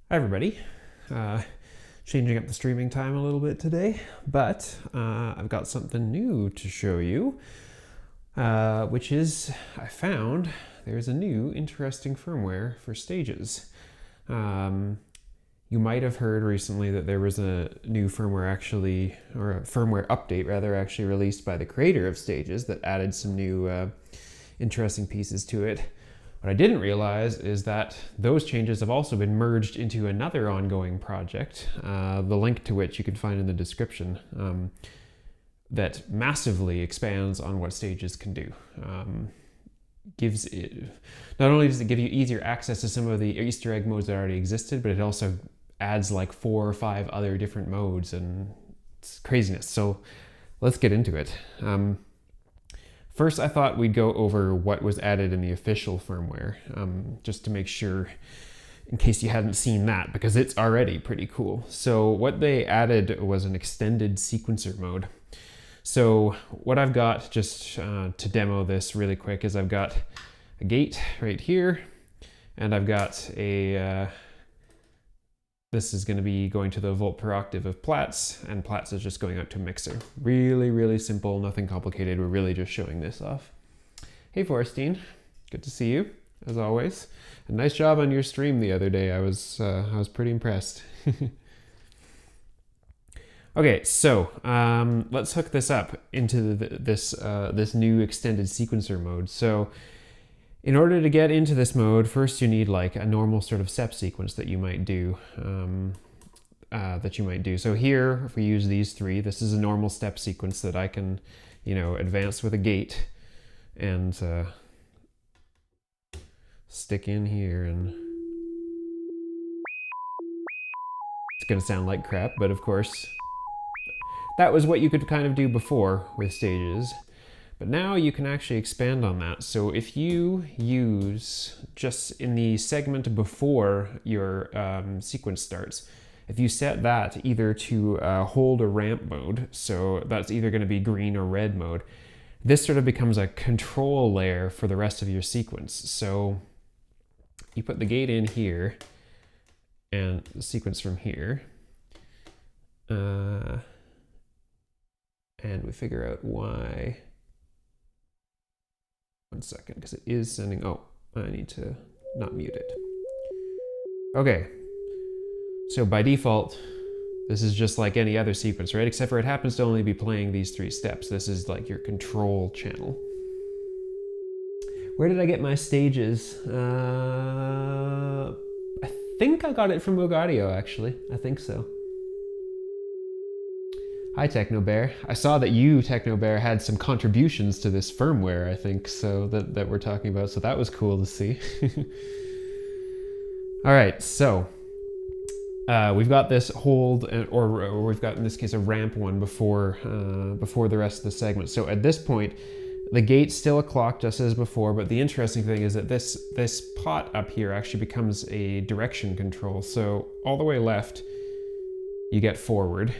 Hi everybody. Changing up the streaming time a little bit today, but I've got something new to show you, which is I found there's a new interesting firmware for stages. You might have heard recently that there was a new firmware or a firmware update rather, actually released by the creator of Stages that added some new interesting pieces to it. What I didn't realize is that those changes have also been merged into another ongoing project, the link to which you can find in the description, that massively expands on what Stages can do. Not only does it give you easier access to some of the Easter egg modes that already existed, but it also adds like 4 or 5 other different modes, and it's craziness. So let's get into it. First, I thought we'd go over what was added in the official firmware, just to make sure, in case you hadn't seen that, because it's already pretty cool. So what they added was an extended sequencer mode. So what I've got, just to demo this really quick, is I've got a gate right here, and I've got a, this is going to be going to the volt per octave of Platts, and Platts is just going out to a mixer. Really, really simple, nothing complicated. We're really just showing this off. Hey Forrestine, good to see you, as always. And nice job on your stream the other day. I was pretty impressed. Okay, so let's hook this up into this new extended sequencer mode. So in order to get into this mode, first you need like a normal sort of step sequence that you might do. So here, if we use these 3, this is a normal step sequence that I can, advance with a gate and stick in here, and it's gonna sound like crap, but of course, that was what you could kind of do before with Stages. But now you can actually expand on that. So if you use, just in the segment before your sequence starts, if you set that either to hold or ramp mode, so that's either going to be green or red mode, this sort of becomes a control layer for the rest of your sequence. So you put the gate in here and the sequence from here. And we figure out why. 1 second, because it is sending, oh, I need to not mute it. Okay, so by default, this is just like any other sequence, right? Except for it happens to only be playing these 3 steps. This is like your control channel. Where did I get my stages? I think I got it from Audio, actually. I think so. Hi TechnoBear. I saw that you, TechnoBear, had some contributions to this firmware, I think, so that we're talking about, so that was cool to see. All right, so we've got this hold, or we've got, in this case, a ramp one before the rest of the segment. So at this point, the gate's still a clock, just as before, but the interesting thing is that this pot up here actually becomes a direction control. So all the way left, you get forward.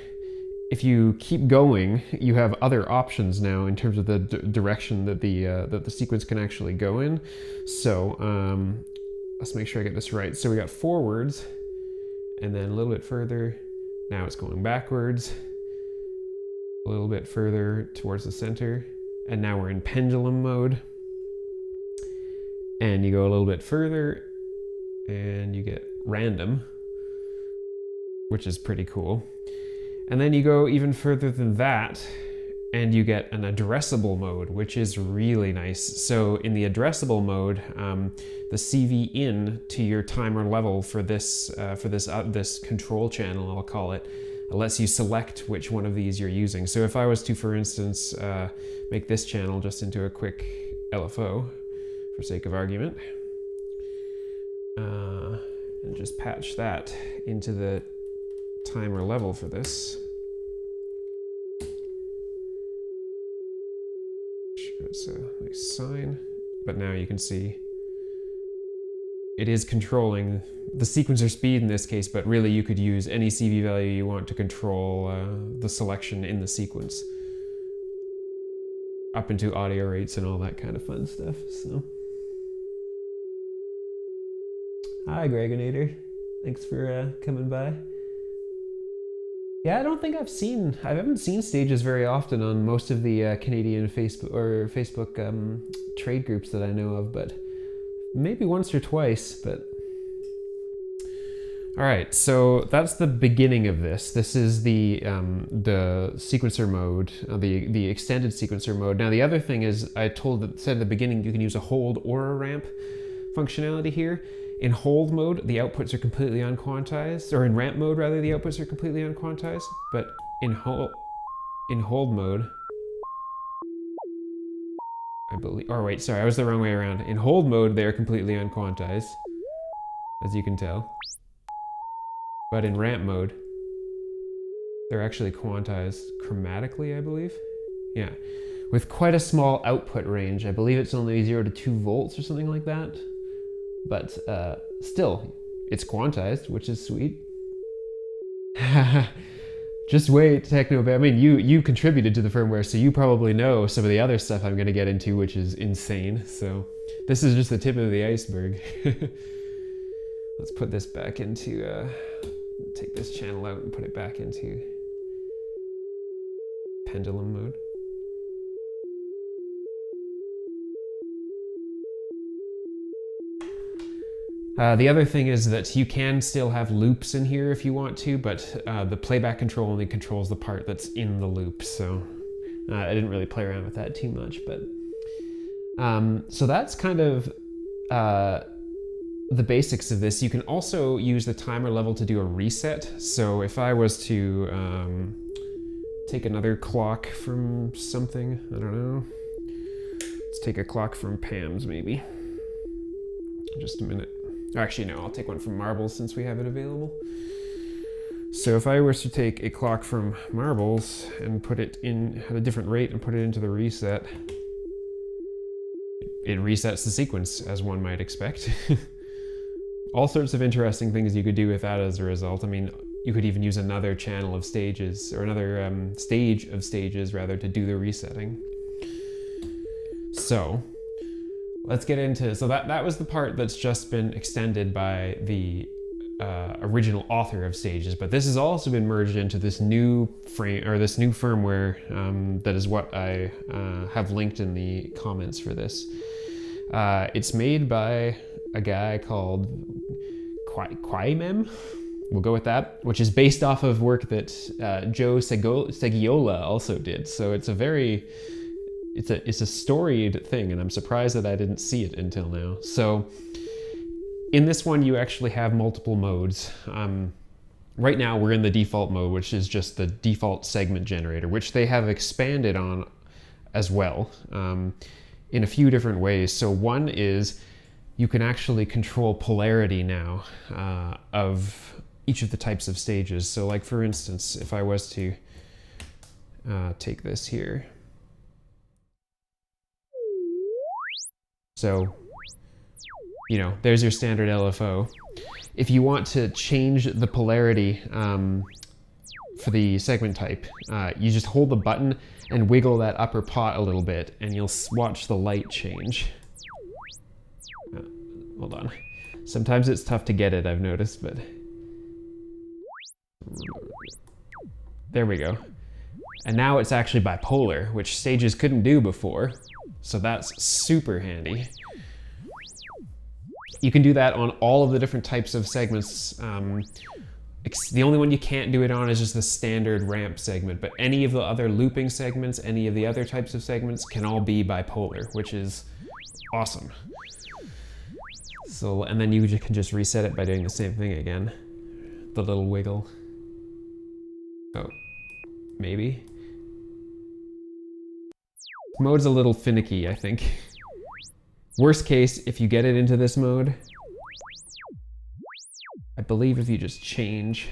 If you keep going, you have other options now in terms of the direction that the sequence can actually go in. So let's make sure I get this right. So we got forwards, and then a little bit further. Now it's going backwards, a little bit further towards the center, and now we're in pendulum mode. And you go a little bit further, and you get random, which is pretty cool. And then you go even further than that, and you get an addressable mode, which is really nice. So in the addressable mode, the CV in to your timer level for this control channel, I'll call it, lets you select which one of these you're using. So if I was to, for instance, make this channel just into a quick LFO, for sake of argument, and just patch that into the timer level for this. It's a nice sign, but now you can see it is controlling the sequencer speed in this case, but really you could use any CV value you want to control the selection in the sequence, up into audio rates and all that kind of fun stuff. So, hi Gregonator. Thanks for coming by. Yeah, I don't think I haven't seen stages very often on most of the Canadian Facebook trade groups that I know of, but maybe once or twice, but. All right, so that's the beginning of this. This is the sequencer mode, the extended sequencer mode. Now the other thing is, said at the beginning, you can use a hold or a ramp functionality here. In hold mode, the outputs are completely unquantized, or in ramp mode rather, the outputs are completely unquantized. But in hold mode, I believe. Oh wait, sorry, I was the wrong way around. In hold mode, they are completely unquantized, as you can tell. But in ramp mode, they're actually quantized chromatically, I believe. Yeah, with quite a small output range. I believe it's only 0 to 2 volts or something like that. But still, it's quantized, which is sweet. Just wait, Techno. I mean, you contributed to the firmware, so you probably know some of the other stuff I'm going to get into, which is insane. So this is just the tip of the iceberg. Let's put this back into, take this channel out and put it back into pendulum mode. The other thing is that you can still have loops in here if you want to, but the playback control only controls the part that's in the loop, so I didn't really play around with that too much, but so that's kind of the basics of this. You can also use the timer level to do a reset. So if I was to take another clock from something, I don't know, let's take a clock from Pam's maybe. Just a minute. Actually, no, I'll take one from Marbles since we have it available. So if I was to take a clock from Marbles and put it in at a different rate and put it into the reset, it resets the sequence, as one might expect. All sorts of interesting things you could do with that as a result. I mean, you could even use another channel of stages, or another stage of stages rather, to do the resetting. So let's get into, so that was the part that's just been extended by the original author of stages, but this has also been merged into this new this new firmware that is what I have linked in the comments for this. It's made by a guy called Qiemem, we'll go with that, which is based off of work that Joe Segiola also did. So it's a very, it's a storied thing, and I'm surprised that I didn't see it until now. So in this one, you actually have multiple modes. Right now, we're in the default mode, which is just the default segment generator, which they have expanded on as well in a few different ways. So one is you can actually control polarity now of each of the types of stages. So like, for instance, if I was to take this here. So, you know, there's your standard LFO. If you want to change the polarity for the segment type, you just hold the button and wiggle that upper pot a little bit, and you'll watch the light change. Hold on. Sometimes it's tough to get it, I've noticed, but there we go. And now it's actually bipolar, which stages couldn't do before. So that's super handy. You can do that on all of the different types of segments. The only one you can't do it on is just the standard ramp segment, but any of the other looping segments, any of the other types of segments can all be bipolar, which is awesome. So, and then you can just reset it by doing the same thing again. The little wiggle. Oh, maybe. Mode's a little finicky, I think. Worst case, if you get it into this mode, I believe if you just change,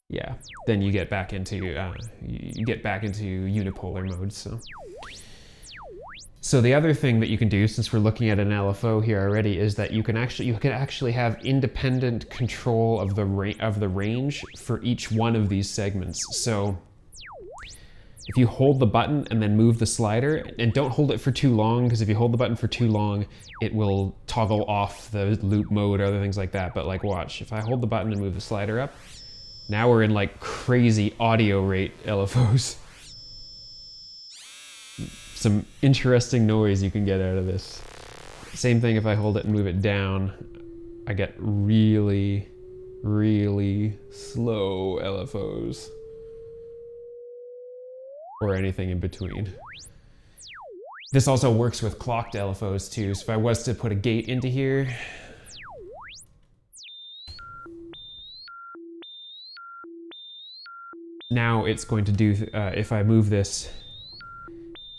yeah, then you get back into unipolar mode. So the other thing that you can do, since we're looking at an LFO here already, is that you can actually have independent control of the range for each one of these segments. So if you hold the button and then move the slider, and don't hold it for too long, because if you hold the button for too long, it will toggle off the loop mode or other things like that. But like, watch, if I hold the button and move the slider up, now we're in like crazy audio rate LFOs. Some interesting noise you can get out of this. Same thing if I hold it and move it down, I get really, really slow LFOs. Or anything in between. This also works with clocked LFOs too, so if I was to put a gate into here, now it's going to do, if I move this,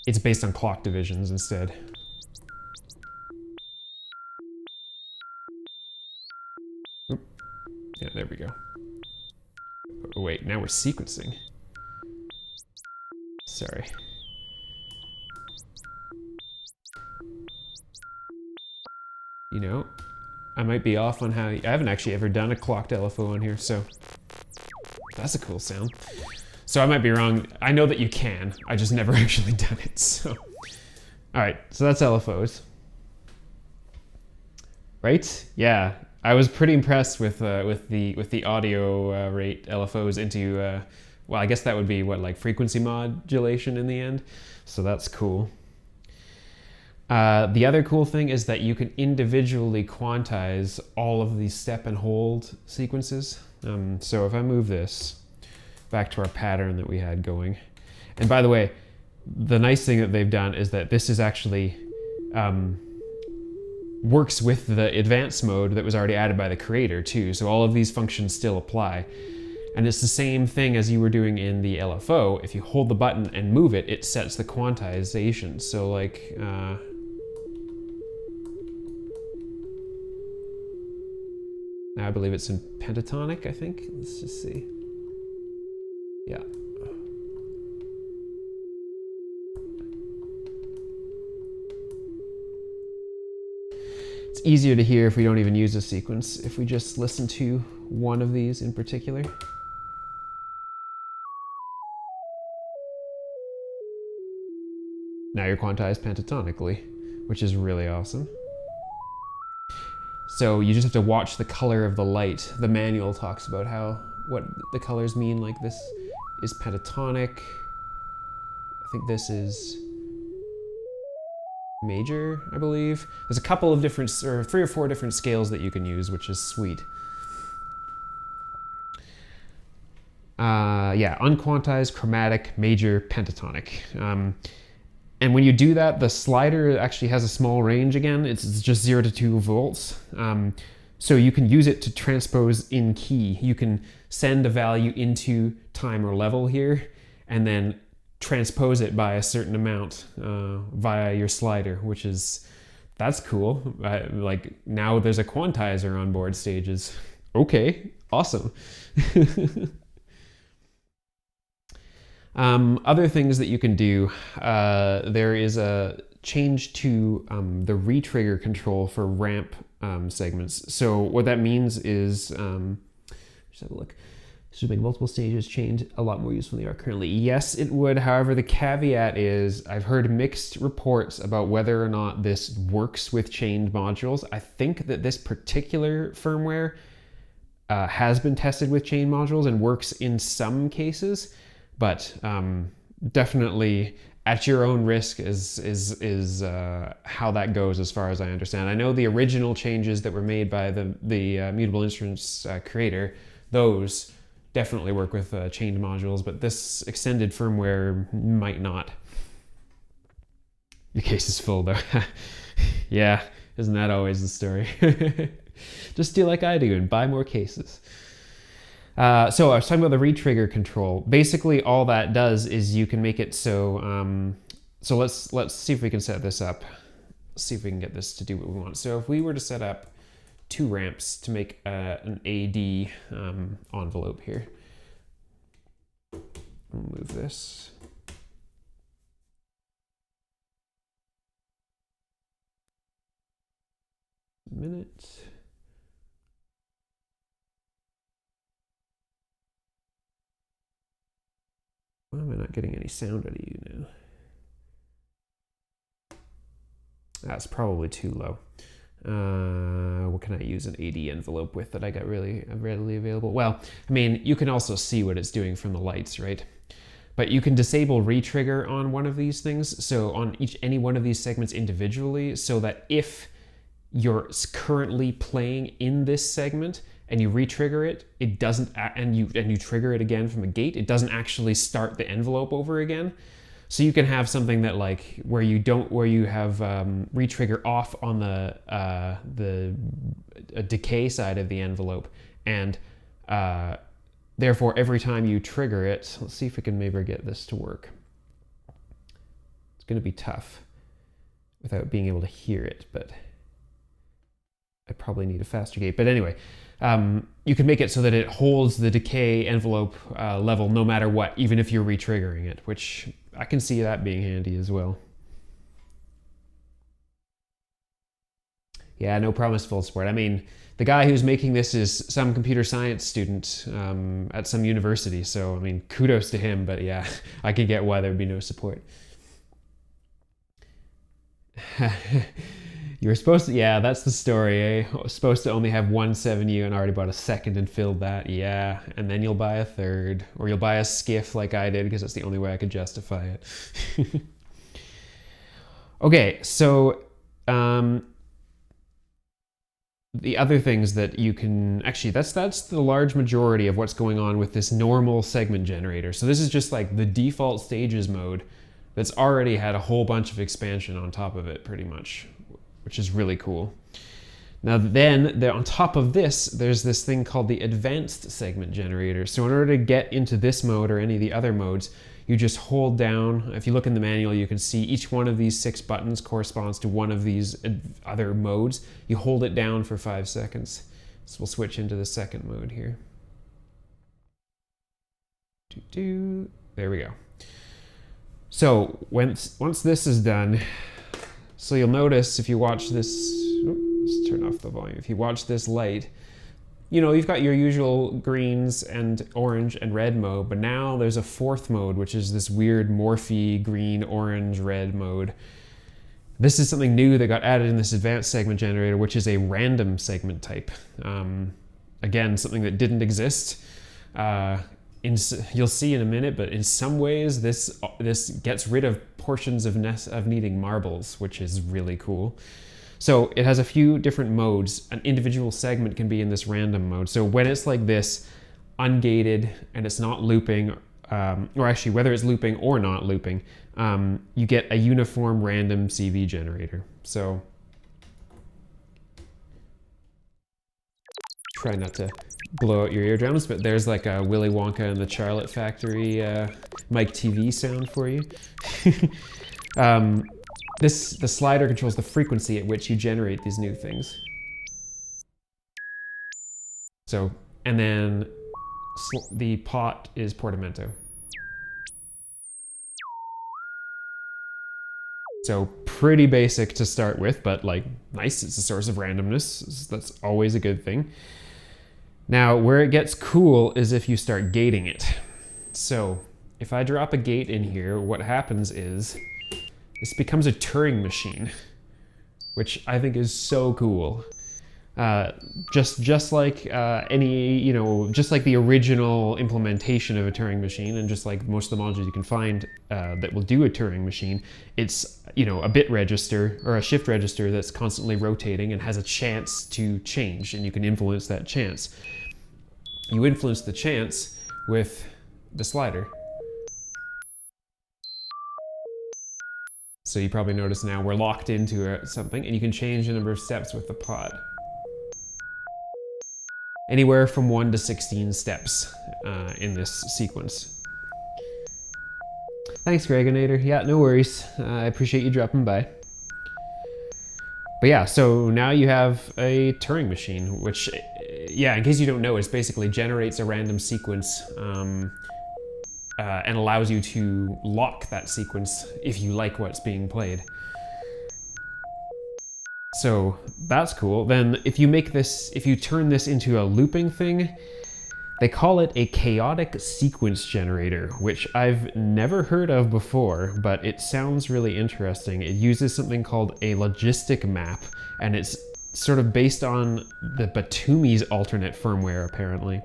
it's based on clock divisions instead. Oop. Yeah, there we go. Oh, wait, now we're sequencing. Sorry. You know, I might be off on how, I haven't actually ever done a clocked LFO on here, so that's a cool sound. So I might be wrong. I know that you can, I just never actually done it, so. All right, so that's LFOs. Right? Yeah, I was pretty impressed with the audio rate LFOs into, well, I guess that would be what, like frequency modulation in the end. So that's cool. The other cool thing is that you can individually quantize all of these step and hold sequences. So if I move this back to our pattern that we had going, and by the way, the nice thing that they've done is that this is actually works with the advanced mode that was already added by the creator too. So all of these functions still apply. And it's the same thing as you were doing in the LFO. If you hold the button and move it, it sets the quantization. So like, now I believe it's in pentatonic, I think. Let's just see. Yeah. It's easier to hear if we don't even use a sequence, if we just listen to one of these in particular. Now you're quantized pentatonically, which is really awesome. So you just have to watch the color of the light. The manual talks about what the colors mean, like this is pentatonic. I think this is major, I believe. There's a couple of different, or 3 or 4 different scales that you can use, which is sweet. Yeah, unquantized, chromatic, major, pentatonic. And when you do that, the slider actually has a small range again. It's just 0 to 2 volts. So you can use it to transpose in key. You can send a value into time or level here, and then transpose it by a certain amount via your slider, which is, that's cool. Like now there's a quantizer on board stages. Okay, awesome. Other things that you can do, there is a change to the retrigger control for ramp segments. So what that means is, just have a look. Should make multiple stages change a lot more useful than they are currently. Yes, it would. However, the caveat is I've heard mixed reports about whether or not this works with chained modules. I think that this particular firmware has been tested with chained modules and works in some cases, but definitely at your own risk is how that goes as far as I understand. I know the original changes that were made by the Mutable Instruments creator, those definitely work with chained modules, but this extended firmware might not. Your case is full though. Yeah, isn't that always the story? Just do like I do and buy more cases. So I was talking about the retrigger control. Basically all that does is you can make it so, so let's see if we can set this up. Let's see if we can get this to do what we want. So if we were to set up 2 ramps to make an AD envelope here. We'll move this. Minute. Why am I not getting any sound out of you now. That's probably too low. What can I use an AD envelope with that I got really readily available? Well, I mean, you can also see what it's doing from the lights, right? But you can disable retrigger on one of these things, so on any one of these segments individually, so that if you're currently playing in this segment and you retrigger it, it doesn't, and you trigger it again from a gate, it doesn't actually start the envelope over again. So you can have something that like where you have retrigger off on the decay side of the envelope, and therefore every time you trigger it, let's see if we can maybe get this to work. It's going to be tough without being able to hear it, but I probably need a faster gate. But anyway, you can make it so that it holds the decay envelope level no matter what, even if you're retriggering it, which I can see that being handy as well. Yeah, no promise full support. I mean, the guy who's making this is some computer science student at some university, so I mean, kudos to him, but yeah, I can get why there'd be no support. You were supposed to, yeah, that's the story, eh? I was supposed to only have one 7U and already bought a second and filled that, yeah. And then you'll buy a third, or you'll buy a skiff like I did, because that's the only way I could justify it. Okay, so the other things that you can, actually that's the large majority of what's going on with this normal segment generator. So this is just like the default stages mode that's already had a whole bunch of expansion on top of it pretty much, which is really cool. Now then, on top of this, there's this thing called the advanced segment generator. So in order to get into this mode or any of the other modes, you just hold down, if you look in the manual, you can see each one of these 6 buttons corresponds to one of these other modes. You hold it down for 5 seconds. So we'll switch into the second mode here. There we go. So once this is done, so you'll notice if you watch this, let's turn off the volume. If you watch this light, you know, you've got your usual greens and orange and red mode, but now there's a 4th mode, which is this weird morphy green, orange, red mode. This is something new that got added in this advanced segment generator, which is a random segment type. Again, something that didn't exist. You'll see in a minute, but in some ways this gets rid of portions of needing marbles, which is really cool. So it has a few different modes. An individual segment can be in this random mode. So when it's like this, ungated, and it's not looping, or actually whether it's looping or not looping, you get a uniform random CV generator. So try not to blow out your eardrums, but there's like a Willy Wonka and the Charlotte Factory Mike TV sound for you. The slider controls the frequency at which you generate these new things. So, and then the pot is portamento. So pretty basic to start with, but like nice, it's a source of randomness. That's always a good thing. Now, where it gets cool is if you start gating it. So if I drop a gate in here, what happens is this becomes a Turing machine, which I think is so cool. Just like any, you know, just like the original implementation of a Turing machine, and just like most of the modules you can find that will do a Turing machine, it's, you know, a bit register or a shift register that's constantly rotating and has a chance to change, and you can influence that chance. You influence the chance with the slider. So you probably notice now we're locked into something, and you can change the number of steps with the pod. Anywhere from 1 to 16 steps in this sequence. Thanks, Gregonator. Yeah, no worries. I appreciate you dropping by. But yeah, so now you have a Turing machine, which, yeah, in case you don't know, it basically generates a random sequence and allows you to lock that sequence if you like what's being played. So that's cool. Then if you turn this into a looping thing, They call it a chaotic sequence generator, which I've never heard of before, but it sounds really interesting. It uses something called a logistic map, and it's sort of based on the Batumi's alternate firmware, apparently.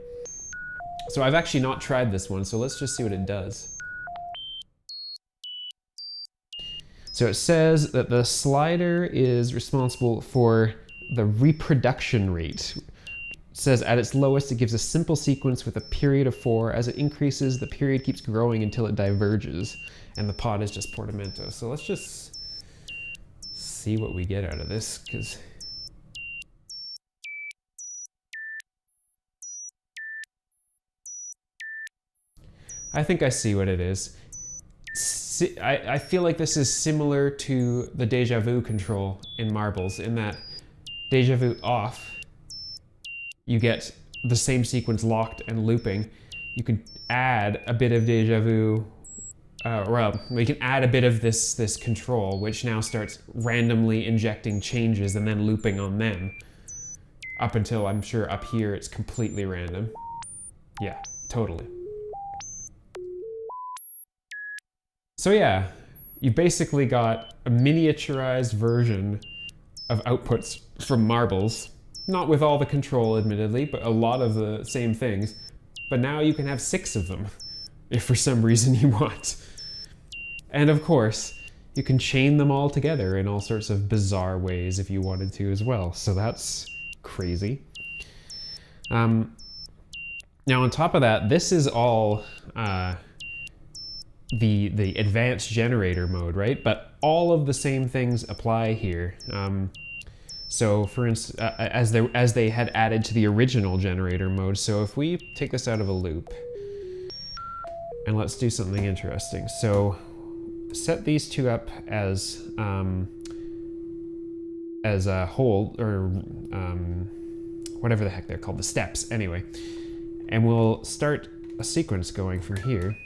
So I've actually not tried this one, so let's just see what it does. So it says that the slider is responsible for the reproduction rate. It says at its lowest, it gives a simple sequence with a period of 4. As it increases, the period keeps growing until it diverges, and the pod is just portamento. So let's just see what we get out of this, because I think I see what it is. I feel like this is similar to the déjà vu control in marbles, in that déjà vu off, you get the same sequence locked and looping. You can add a bit of déjà vu, well, we can add a bit of this control, which now starts randomly injecting changes and then looping on them. Up until, I'm sure, up here it's completely random. Yeah, totally. So yeah, you basically got a miniaturized version of outputs from marbles. Not with all the control, admittedly, but a lot of the same things. But now you can have 6 of them, if for some reason you want. And of course, you can chain them all together in all sorts of bizarre ways if you wanted to as well. So that's crazy. Now on top of that, this is all the advanced generator mode, right? But all of the same things apply here. So for instance, as they had added to the original generator mode. So if we take this out of a loop, and let's do something interesting. So set these two up as a hold, or whatever the heck they're called, the steps anyway. And we'll start a sequence going from here.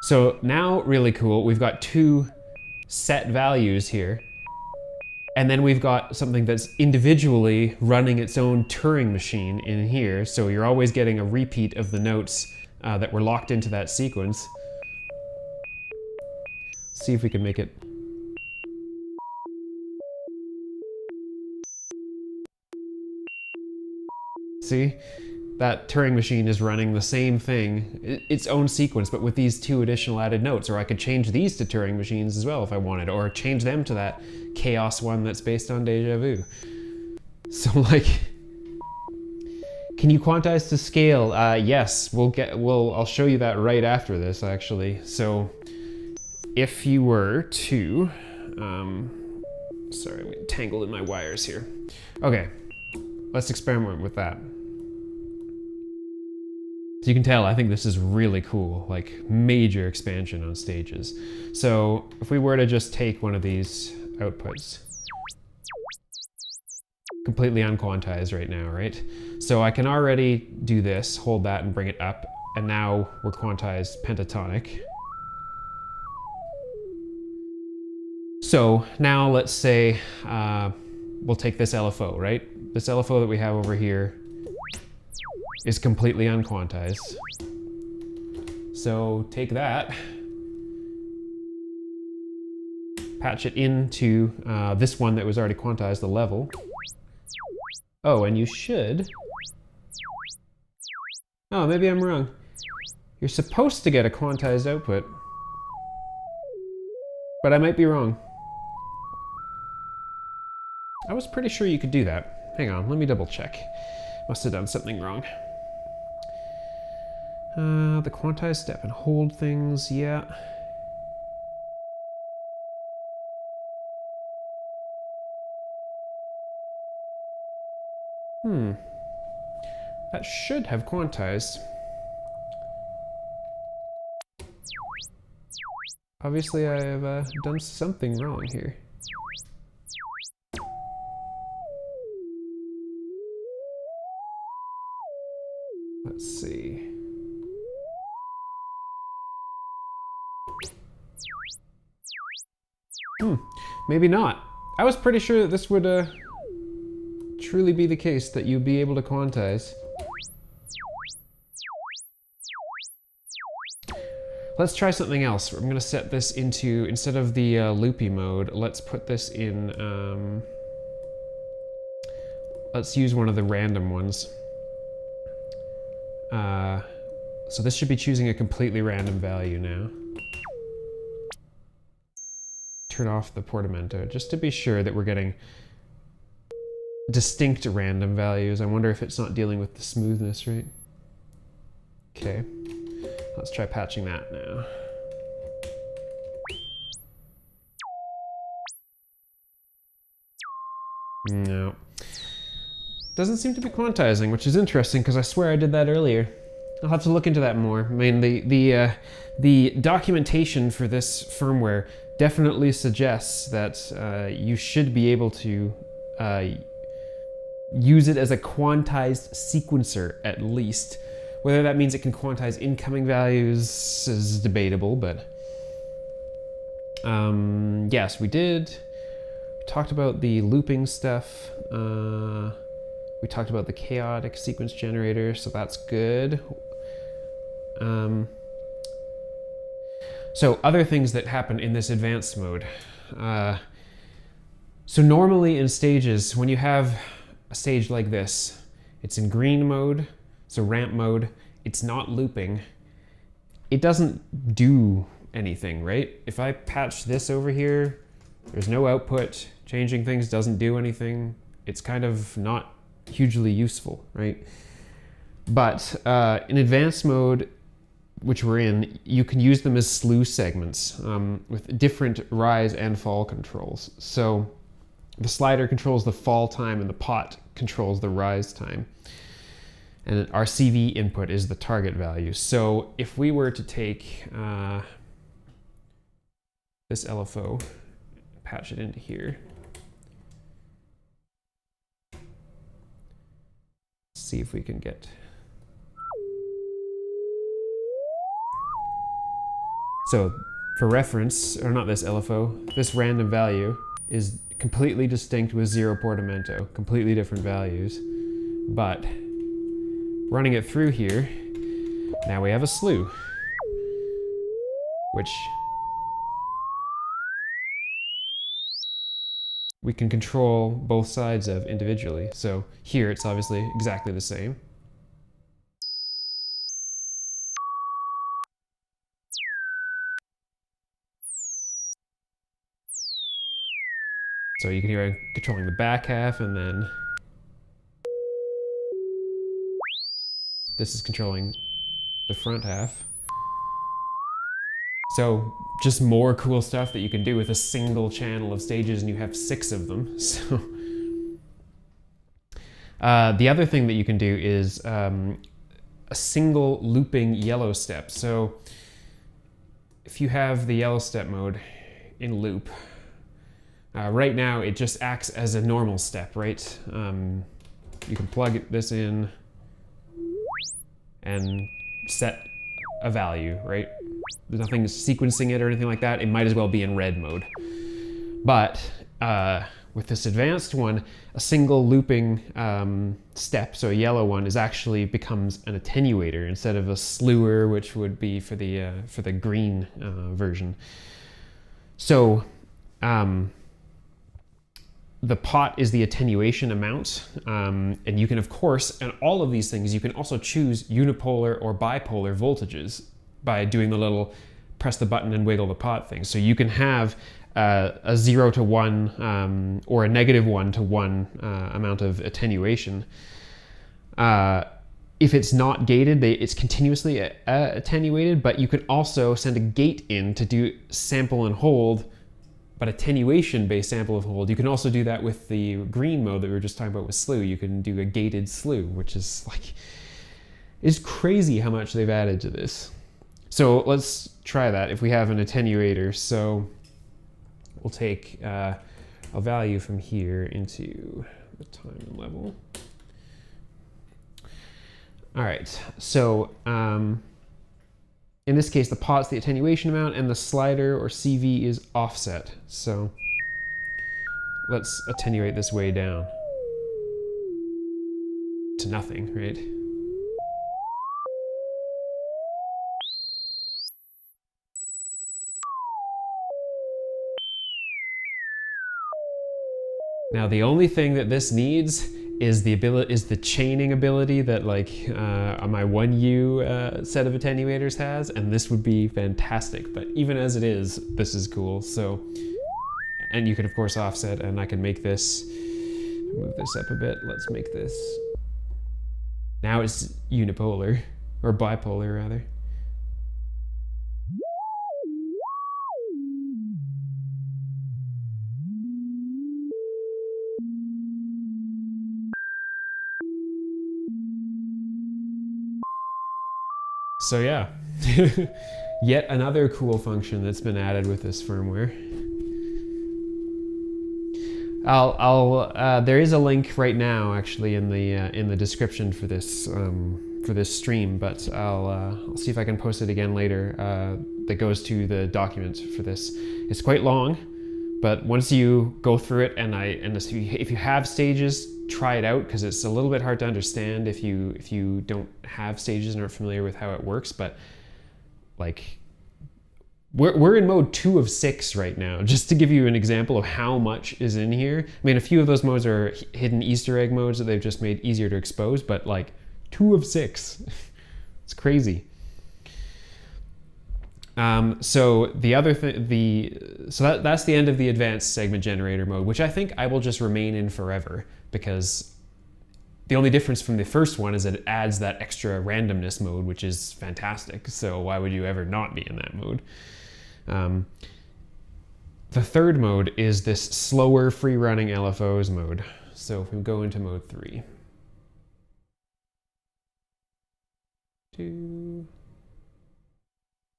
So now, really cool, we've got 2 set values here, and then we've got something that's individually running its own Turing machine in here, so you're always getting a repeat of the notes that were locked into that sequence. Let's see if we can make it. See? That Turing machine is running the same thing, its own sequence, but with these 2 additional added notes. Or I could change these to Turing machines as well if I wanted, or change them to that chaos one that's based on déjà vu. So like, can you quantize to scale? Yes, I'll show you that right after this, actually. So if you were to, sorry, I'm tangled in my wires here. Okay, let's experiment with that. So you can tell, I think this is really cool, like major expansion on stages. So if we were to just take one of these outputs, completely unquantized right now, right? So I can already do this, hold that and bring it up, and now we're quantized pentatonic. So now let's say we'll take this LFO, right? This LFO that we have over here is completely unquantized. So take that, patch it into this one that was already quantized, the level. Oh, and you should, oh, maybe I'm wrong. You're supposed to get a quantized output, but I might be wrong. I was pretty sure you could do that. Hang on, let me double check. Must have done something wrong. The quantize step and hold things, yeah. That should have quantized. Obviously I have done something wrong here. Let's see. Maybe not. I was pretty sure that this would truly be the case, that you'd be able to quantize. Let's try something else. I'm gonna set this into, instead of the loopy mode, let's put this in, let's use one of the random ones. So this should be choosing a completely random value now. Turn off the portamento, just to be sure that we're getting distinct random values. I wonder if it's not dealing with the smoothness, right? Okay, let's try patching that now. No. Doesn't seem to be quantizing, which is interesting because I swear I did that earlier. I'll have to look into that more. I mean, the documentation for this firmware definitely suggests that you should be able to use it as a quantized sequencer at least. Whether that means it can quantize incoming values is debatable, but yes, we did. We talked about the looping stuff. We talked about the chaotic sequence generator, so that's good. So other things that happen in this advanced mode. So normally in stages, when you have a stage like this, it's in green mode, so ramp mode, it's not looping. It doesn't do anything, right? If I patch this over here, there's no output, changing things doesn't do anything. It's kind of not hugely useful, right? But in advanced mode, which we're in, you can use them as slew segments with different rise and fall controls. So the slider controls the fall time and the pot controls the rise time. And our CV input is the target value. So if we were to take this LFO, patch it into here, see if we can get. So for reference, or not this LFO, this random value is completely distinct with zero portamento, completely different values. But running it through here, now we have a slew, which we can control both sides of individually. So here it's obviously exactly the same. So you can hear I'm controlling the back half, and then this is controlling the front half. So just more cool stuff that you can do with a single channel of stages, and you have 6 of them. So the other thing that you can do is a single looping yellow step. So if you have the yellow step mode in loop, right now it just acts as a normal step, right? You can plug this in and set a value, right? There's nothing sequencing it or anything like that. It might as well be in red mode. But with this advanced one, a single looping step, so a yellow one, is actually becomes an attenuator instead of a slewer, which would be for the green version. So the pot is the attenuation amount, and you can, of course, and all of these things, you can also choose unipolar or bipolar voltages by doing the little press the button and wiggle the pot thing. So you can have a 0 to 1 or a -1 to 1 amount of attenuation. If it's not gated, it's continuously attenuated, but you can also send a gate in to do sample and hold, but attenuation-based sample and hold. You can also do that with the green mode that we were just talking about with slew. You can do a gated slew, which is like, it's crazy how much they've added to this. So let's try that if we have an attenuator. So we'll take a value from here into the time level. All right, so in this case, the pot's the attenuation amount and the slider or CV is offset. So let's attenuate this way down to nothing, right? Now the only thing that this needs is the chaining ability that like my 1U set of attenuators has, and this would be fantastic. But even as it is, this is cool. So, and you can of course offset, and I can make this, move this up a bit. Let's make this, now it's unipolar, or bipolar rather. So yeah, yet another cool function that's been added with this firmware. There is a link right now actually in the description for this stream, but I'll see if I can post it again later. That goes to the document for this. It's quite long, but once you go through it, and if you have stages, try it out, because it's a little bit hard to understand if you don't have stages and aren't familiar with how it works. But like, we're in mode 2 of 6 right now, just to give you an example of how much is in here. I mean, a few of those modes are hidden Easter egg modes that they've just made easier to expose, but like 2 of 6, it's crazy. So the other thing, that's the end of the advanced segment generator mode, which I think I will just remain in forever, because the only difference from the first one is that it adds that extra randomness mode, which is fantastic. So why would you ever not be in that mode? The third mode is this slower free running LFOs mode. So if we go into mode 3.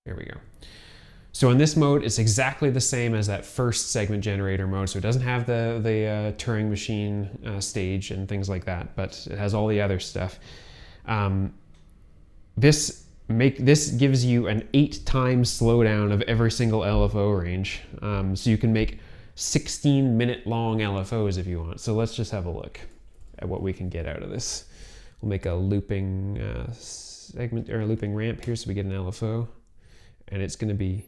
There we go. So in this mode, it's exactly the same as that first segment generator mode. So it doesn't have the Turing machine stage and things like that, but it has all the other stuff. This gives you an 8 times slowdown of every single LFO range. So you can make 16-minute long LFOs if you want. So let's just have a look at what we can get out of this. We'll make a looping segment, or a looping ramp here, so we get an LFO, and it's going to be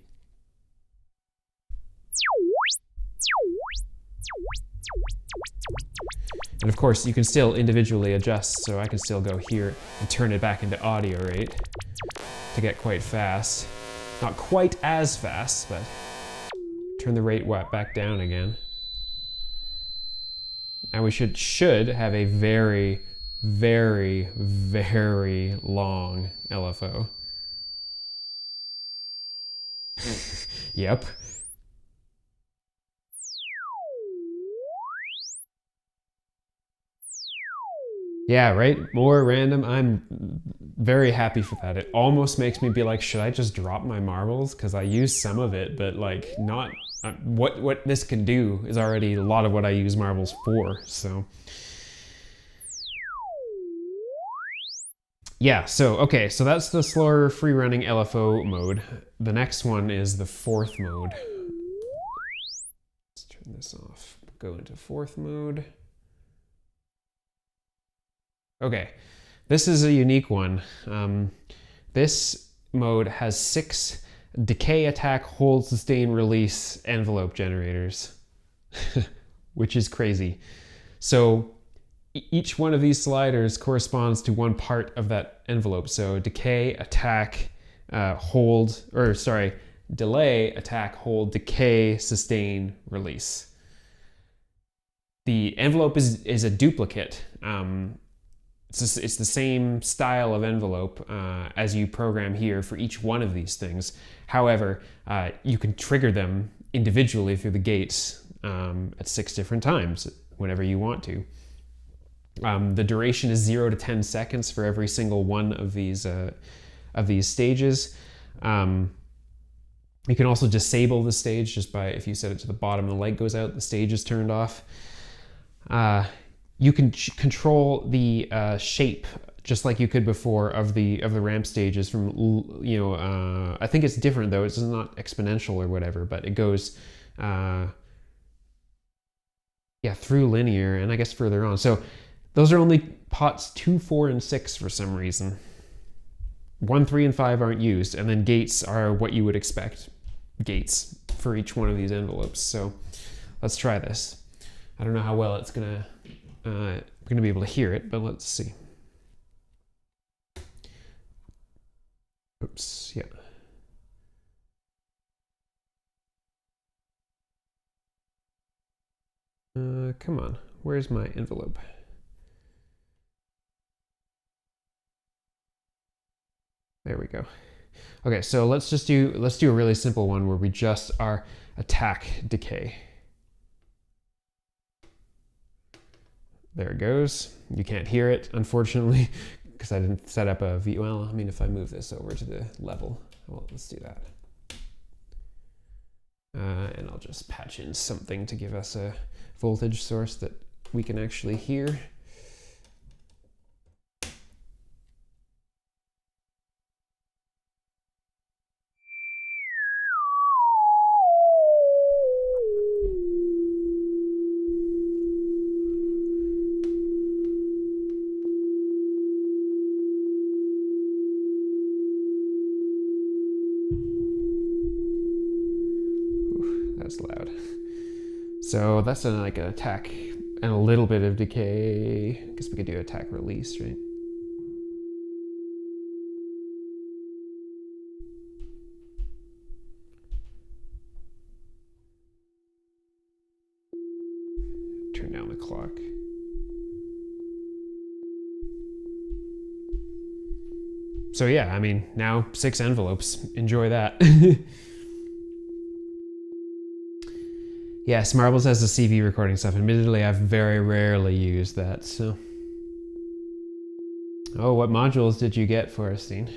and of course you can still individually adjust, so I can still go here and turn it back into audio rate to get quite fast. Not quite as fast, but turn the rate back down again. Now we should have a very, very, very long LFO. Yep. Yeah, right? More random. I'm very happy for that. It almost makes me be like, should I just drop my marbles? Because I use some of it, but like not... what this can do is already a lot of what I use marbles for, so... Yeah, so, okay, so that's the slower free-running LFO mode. The next one is the fourth mode. Let's turn this off. Go into fourth mode. Okay, this is a unique one. This mode has 6 decay, attack, hold, sustain, release envelope generators, which is crazy. So each one of these sliders corresponds to one part of that envelope. So decay, attack, hold, or sorry, delay, attack, hold, decay, sustain, release. The envelope is a duplicate. It's the same style of envelope as you program here for each one of these things. However, you can trigger them individually through the gates at 6 different times whenever you want to. The duration is 0 to 10 seconds for every single one of these stages. You can also disable the stage just by, if you set it to the bottom, the light goes out, the stage is turned off. You can control the shape just like you could before of the ramp stages from, you know, I think it's different though. It's not exponential or whatever, but it goes, Yeah, through linear, and I guess further on. So those are only pots 2, 4, and 6 for some reason. 1, 3, and 5 aren't used, and then gates are what you would expect. Gates for each one of these envelopes. So let's try this. I don't know how well it's gonna we're gonna be able to hear it, but let's see. Oops, yeah. Come on, where's my envelope? There we go. Okay, so let's do a really simple one where we just are attack decay. There it goes. You can't hear it, unfortunately, because I didn't set up a V. Well, I mean, if I move this over to the level, well, let's do that. And I'll just patch in something to give us a voltage source that we can actually hear. That's loud. So that's like an attack and a little bit of decay. I guess we could do attack release, right? Turn down the clock. So yeah, I mean, now 6 envelopes. Enjoy that. Yes, Marbles has the CV recording stuff. Admittedly, I've very rarely used that, so. Oh, what modules did you get for us, Dean?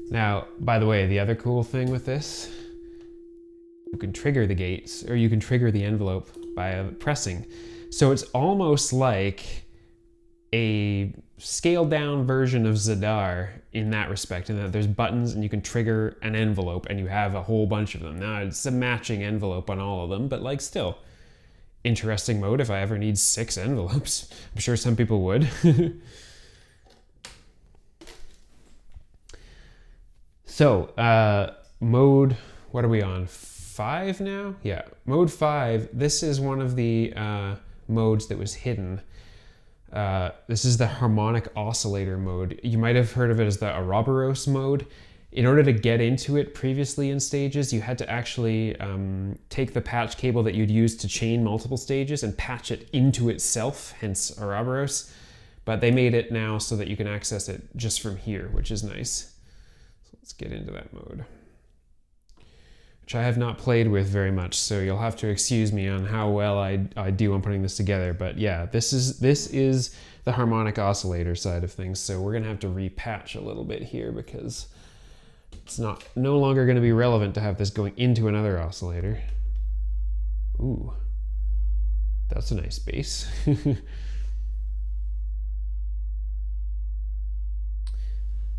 Now, by the way, the other cool thing with this, you can trigger the gates, or you can trigger the envelope by pressing. So it's almost like a scaled down version of Zadar in that respect, in that there's buttons and you can trigger an envelope and you have a whole bunch of them. Now it's a matching envelope on all of them, but like still, interesting mode if I ever need 6 envelopes. I'm sure some people would. So, mode, what are we on? 5 now? Yeah, mode 5. This is one of the modes that was hidden. This is the Harmonic Oscillator mode. You might have heard of it as the Ouroboros mode. In order to get into it previously in stages, you had to actually take the patch cable that you'd use to chain multiple stages and patch it into itself, hence Ouroboros. But they made it now so that you can access it just from here, which is nice. So let's get into that mode, which I have not played with very much, so you'll have to excuse me on how well I do on putting this together. But yeah, this is the harmonic oscillator side of things, so we're gonna have to repatch a little bit here because it's no longer gonna be relevant to have this going into another oscillator. Ooh, that's a nice bass.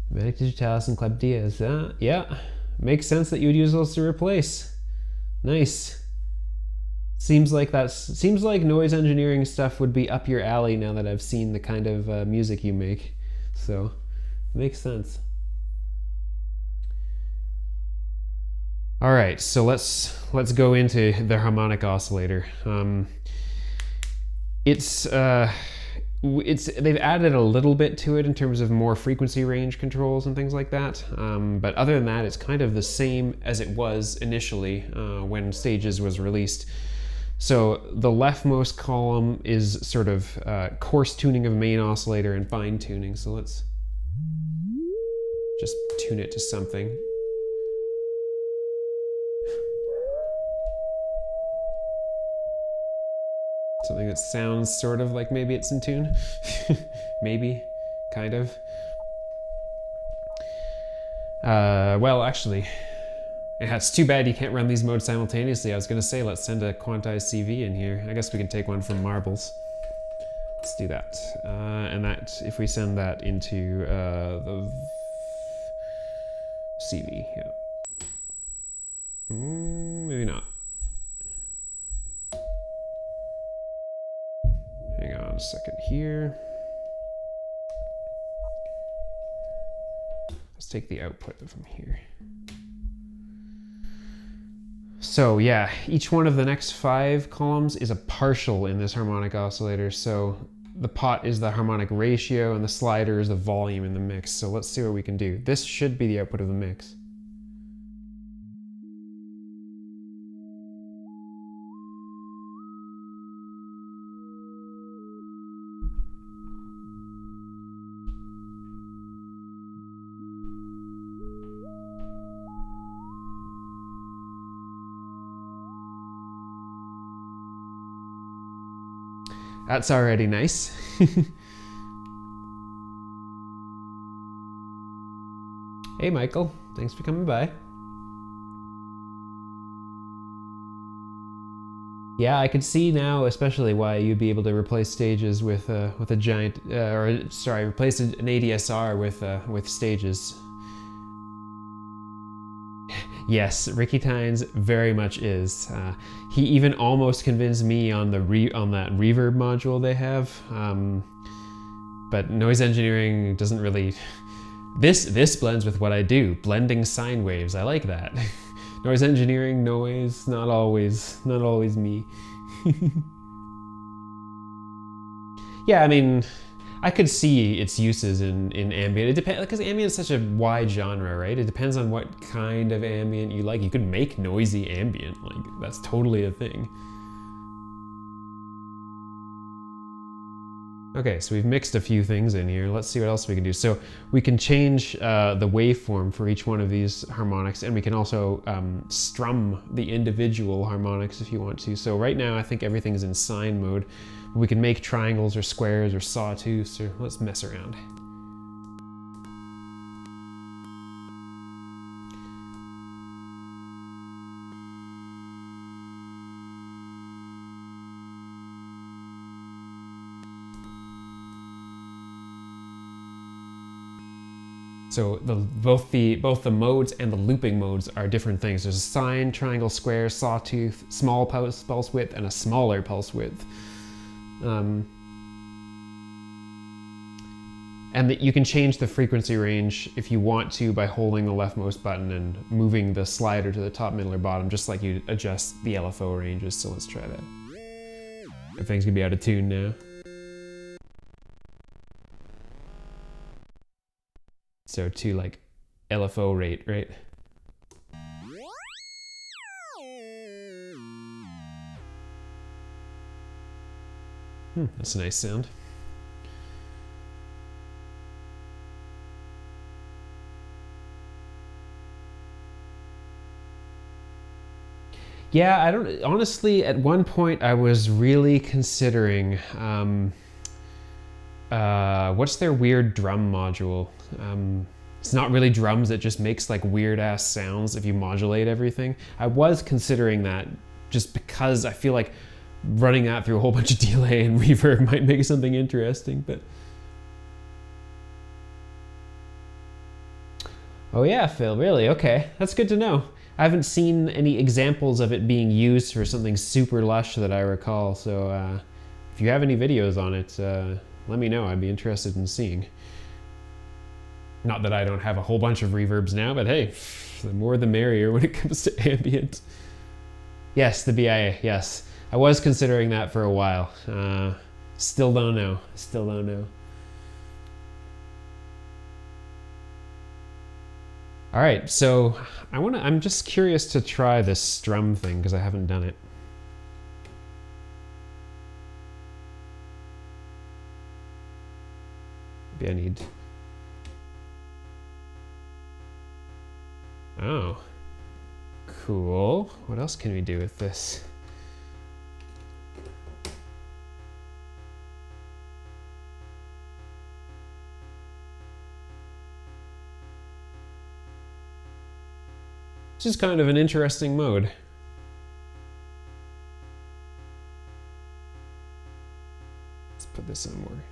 Medic Digitalis and Club Diaz, yeah. Makes sense that you would use those to replace. Nice. Seems like noise engineering stuff would be up your alley now that I've seen the kind of music you make. So, makes sense. All right, so let's go into the harmonic oscillator. They've added a little bit to it in terms of more frequency range controls and things like that. But other than that, it's kind of the same as it was initially when Stages was released. So the leftmost column is sort of coarse tuning of main oscillator and fine tuning. So let's just tune it to something. Something that sounds sort of like maybe it's in tune. Maybe, kind of. Well, actually, yeah, it's too bad you can't run these modes simultaneously. I was gonna say, let's send a quantized CV in here. I guess we can take one from Marbles. Let's do that. And that, if we send that into the CV, yeah. Maybe not. Hang on a second here. Let's take the output from here. So yeah, each one of the next 5 columns is a partial in this harmonic oscillator. So the pot is the harmonic ratio and the slider is the volume in the mix. So let's see what we can do. This should be the output of the mix. That's already nice. Hey Michael, thanks for coming by. Yeah, I could see now especially why you'd be able to replace stages with a giant, replace an ADSR with stages. Yes, Ricky Tynes very much is. He even almost convinced me on that reverb module they have, but noise engineering doesn't really. This blends with what I do, blending sine waves. I like that. Noise engineering, noise, not always me. Yeah, I mean, I could see its uses in ambient. It depends, because ambient is such a wide genre, right? It depends on what kind of ambient you like. You could make noisy ambient, like that's totally a thing. Okay, so we've mixed a few things in here. Let's see what else we can do. So we can change the waveform for each one of these harmonics, and we can also strum the individual harmonics if you want to. So right now I think everything is in sine mode. We can make triangles or squares or sawtooths, or let's mess around. So both the modes and the looping modes are different things. There's a sine, triangle, square, sawtooth, small pulse width, and a smaller pulse width. And that you can change the frequency range if you want to by holding the leftmost button and moving the slider to the top, middle, or bottom, just like you adjust the LFO ranges. So let's try that. Everything's gonna be out of tune now. So to like LFO rate, right? That's a nice sound. Yeah, I don't, honestly, at one point I was really considering, what's their weird drum module? It's not really drums, it just makes like weird ass sounds if you modulate everything. I was considering that just because I feel like running that through a whole bunch of delay and reverb might make something interesting, but. Oh yeah, Phil, really? Okay, that's good to know. I haven't seen any examples of it being used for something super lush that I recall, so if you have any videos on it, let me know. I'd be interested in seeing. Not that I don't have a whole bunch of reverbs now, but hey, the more the merrier when it comes to ambient. Yes, the BIA, yes. I was considering that for a while. Still don't know, still don't know. All right, so I'm just curious to try this strum thing because I haven't done it. Maybe I need. Oh, cool. What else can we do with this? It's just kind of an interesting mode. Let's put this on more.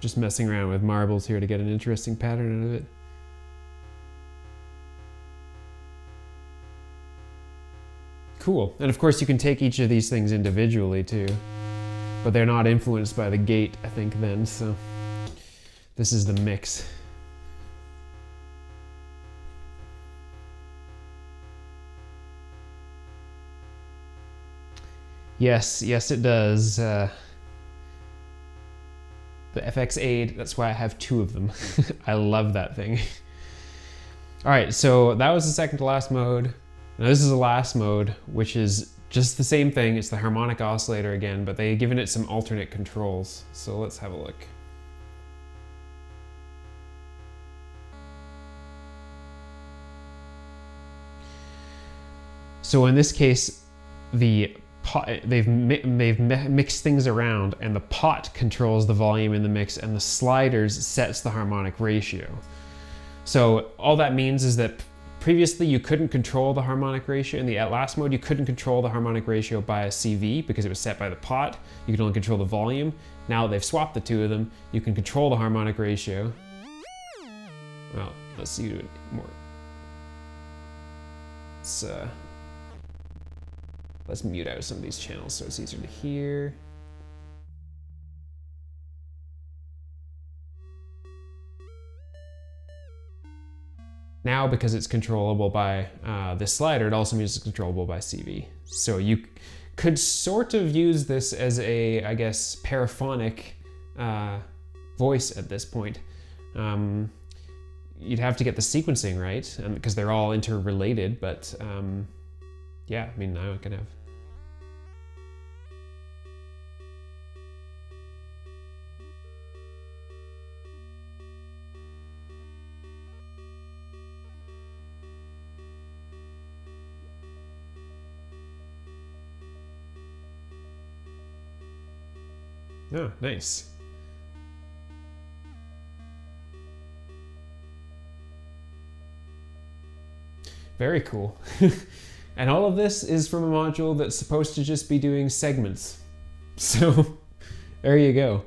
Just messing around with marbles here to get an interesting pattern out of it. Cool. And of course you can take each of these things individually too, but they're not influenced by the gate, I think, then, so this is the mix. Yes, it does. The FX aid, that's why I have 2 of them. I love that thing. All right, so that was the second to last mode. Now this is the last mode, which is just the same thing. It's the harmonic oscillator again, but they've given it some alternate controls. So let's have a look. So in this case, the pot, they've mixed things around, and the pot controls the volume in the mix, and the sliders sets the harmonic ratio. So all that means is that previously you couldn't control the harmonic ratio. In the last mode, you couldn't control the harmonic ratio by a CV because it was set by the pot. You could only control the volume. Now they've swapped the 2 of them. You can control the harmonic ratio. Well, let's do it more. Let's mute out some of these channels so it's easier to hear. Now, because it's controllable by this slider, it also means it's controllable by CV. So you could sort of use this as a, I guess, paraphonic voice at this point. You'd have to get the sequencing right, because they're all interrelated, but yeah, I mean, now I can have. Oh, nice. Very cool. And all of this is from a module that's supposed to just be doing segments. So there you go.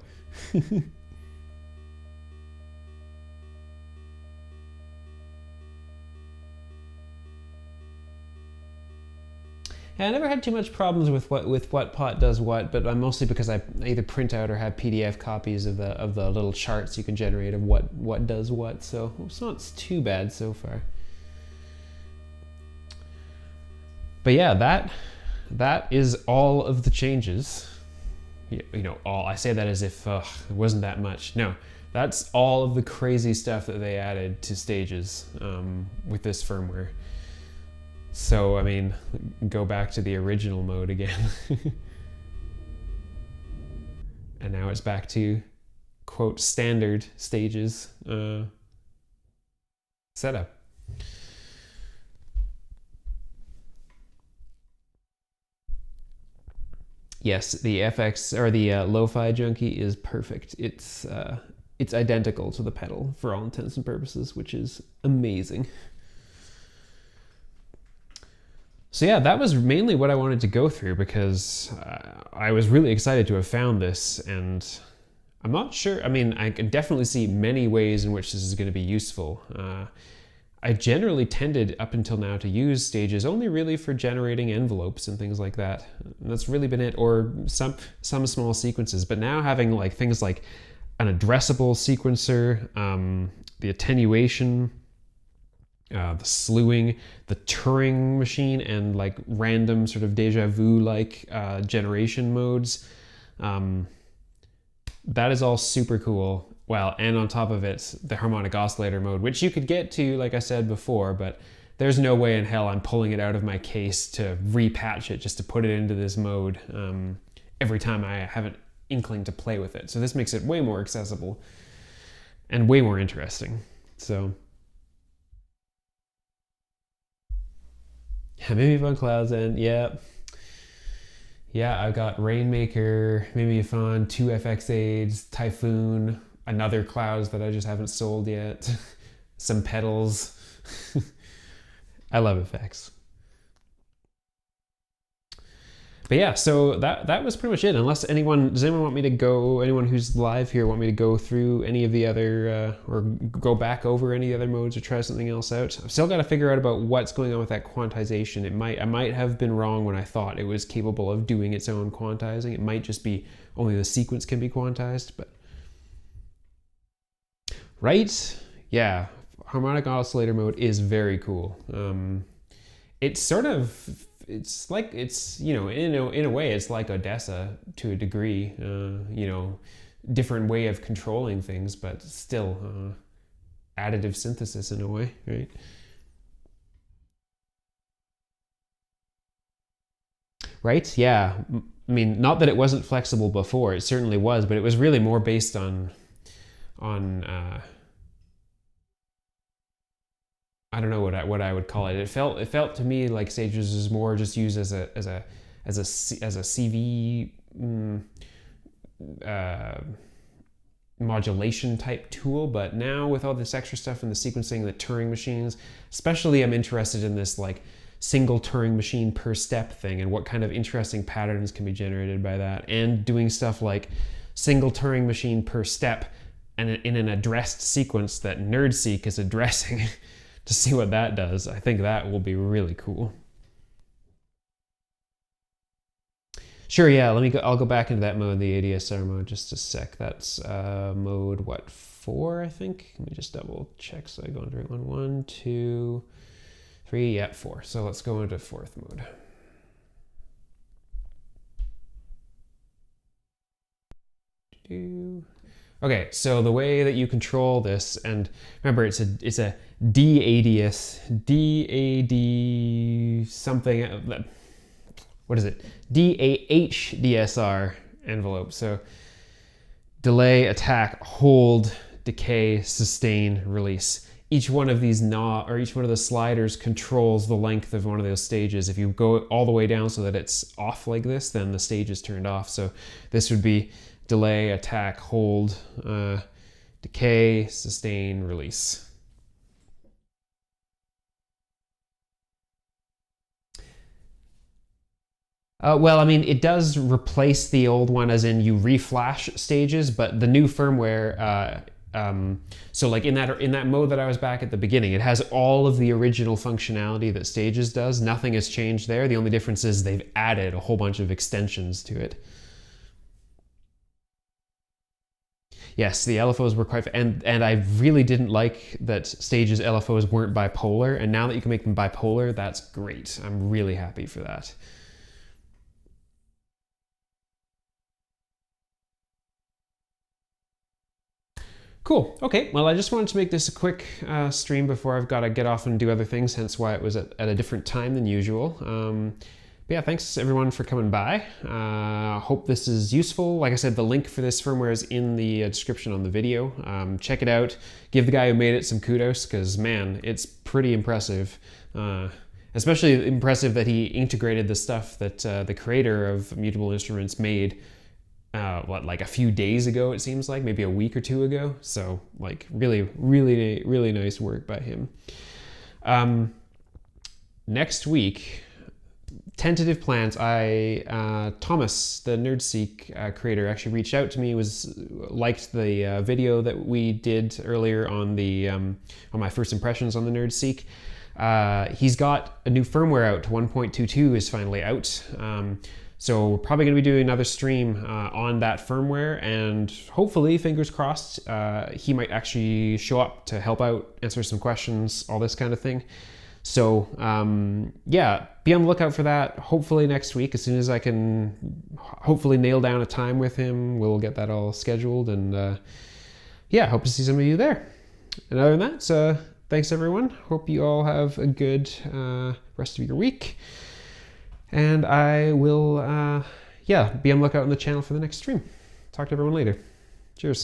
I never had too much problems with what pot does what, but mostly because I either print out or have PDF copies of the little charts you can generate of what does what. So it's not too bad so far. But yeah, that is all of the changes. You know, all I say that as if it wasn't that much. No, that's all of the crazy stuff that they added to stages with this firmware. So, I mean, go back to the original mode again. And now it's back to, quote, standard stages setup. Yes, the FX, or the Lo-Fi Junkie is perfect. It's identical to the pedal for all intents and purposes, which is amazing. So yeah, that was mainly what I wanted to go through because I was really excited to have found this, and I'm not sure, I mean, I can definitely see many ways in which this is going to be useful. I generally tended up until now to use stages only really for generating envelopes and things like that. And that's really been it, or some small sequences. But now having like things like an addressable sequencer, the attenuation, the slewing, the Turing machine, and like random sort of deja vu like generation modes. That is all super cool. Well, and on top of it, the harmonic oscillator mode, which you could get to, like I said before, but there's no way in hell I'm pulling it out of my case to repatch it just to put it into this mode every time I have an inkling to play with it. So this makes it way more accessible and way more interesting. So maybe Fun Clouds End, yeah. Yeah, I've got Rainmaker, Mimi Fun, 2 FX aids, Typhoon, another Clouds that I just haven't sold yet, some pedals. I love effects. But yeah, so that was pretty much it. Unless does anyone want me to go, anyone who's live here want me to go through any of the other, or go back over any other modes or try something else out? I've still got to figure out about what's going on with that quantization. I might have been wrong when I thought it was capable of doing its own quantizing. It might just be only the sequence can be quantized, but. Right? Yeah, harmonic oscillator mode is very cool. It's sort of, it's like, it's, you know, in a way it's like Odessa to a degree, you know, different way of controlling things, but still additive synthesis in a way, right? Right? Yeah. I mean, not that it wasn't flexible before, it certainly was, but it was really more based on I don't know what I would call it. It felt to me like Stages was more just used as a CV modulation type tool, but now with all this extra stuff and the sequencing, the Turing machines, especially I'm interested in this like single Turing machine per step thing and what kind of interesting patterns can be generated by that, and doing stuff like single Turing machine per step and in an addressed sequence that NerdSeek is addressing. To see what that does. I think that will be really cool. Sure, yeah, I'll go back into that mode, the ADSR mode, just a sec. That's mode, what, 4, I think? Let me just double check so I go into the right one. 1, 2, 3, yeah, 4. So let's go into 4th mode. Okay, so the way that you control this, and remember it's a DADS, DAD something, what is it? DAHDSR envelope. So delay, attack, hold, decay, sustain, release. Each one of these each one of the sliders controls the length of one of those stages. If you go all the way down so that it's off like this, then the stage is turned off. So this would be delay, attack, hold, decay, sustain, release. Well, I mean, it does replace the old one, as in you reflash stages, but the new firmware, so like in that mode that I was back at the beginning, it has all of the original functionality that Stages does. Nothing has changed there. The only difference is they've added a whole bunch of extensions to it. Yes, the LFOs were quite, and I really didn't like that Stages LFOs weren't bipolar, and now that you can make them bipolar, that's great. I'm really happy for that. Cool. Okay. Well, I just wanted to make this a quick stream before I've got to get off and do other things, hence why it was at a different time than usual. But yeah, thanks everyone for coming by. Hope this is useful. Like I said, the link for this firmware is in the description on the video. Check it out. Give the guy who made it some kudos, because man, it's pretty impressive. Especially impressive that he integrated the stuff that the creator of Mutable Instruments made like a few days ago, it seems like, maybe a week or two ago. So like really, really, really nice work by him. Next week, tentative plans. Thomas, the NerdSeek creator, actually reached out to me. Liked the video that we did earlier on on my first impressions on the NerdSeek. He's got a new firmware out. 1.22 is finally out. So we're probably going to be doing another stream on that firmware, and hopefully, fingers crossed, he might actually show up to help out, answer some questions, all this kind of thing. So yeah, be on the lookout for that. Hopefully next week, as soon as I can hopefully nail down a time with him, we'll get that all scheduled, and yeah, hope to see some of you there. And other than that, thanks everyone. Hope you all have a good rest of your week. And I will, yeah, be on the lookout on the channel for the next stream. Talk to everyone later.